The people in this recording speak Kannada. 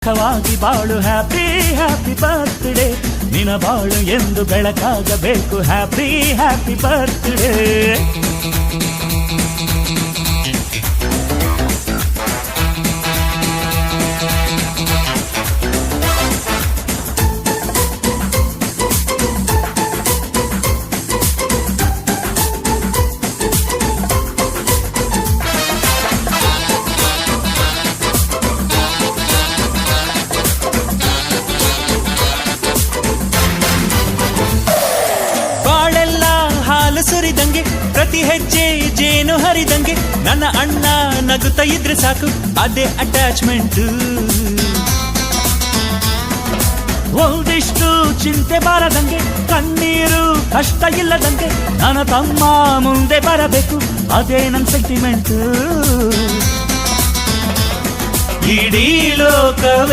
ಸುಖವಾಗಿ ಬಾಳು ಹ್ಯಾಪಿ ಹ್ಯಾಪಿ ಬರ್ತ್ಡೇ ನಿನ ಬಾಳು ಎಂದು ಬೆಳಕಾಗಬೇಕು ಹ್ಯಾಪಿ ಹ್ಯಾಪಿ ಬರ್ತ್ಡೇ ಸುರಿದಂಗೆ ಪ್ರತಿ ಹೆಜ್ಜೆ ಜೇನು ಹರಿದಂಗೆ ನನ್ನ ಅಣ್ಣ ನಗುತ್ತಾ ಇದ್ರೆ ಸಾಕು ಅದೇ ಅಟ್ಯಾಚ್ಮೆಂಟ್ ಒಂದಿಷ್ಟು ಚಿಂತೆ ಬಾರದಂಗೆ ಕಣ್ಣೀರು ಕಷ್ಟ ಇಲ್ಲದಂಗೆ ನನ್ನ ತಮ್ಮ ಮುಂದೆ ಬರಬೇಕು ಅದೇ ನನ್ನ ಸೆಂಟಿಮೆಂಟ್ ಇಡೀ ಲೋಕವೇ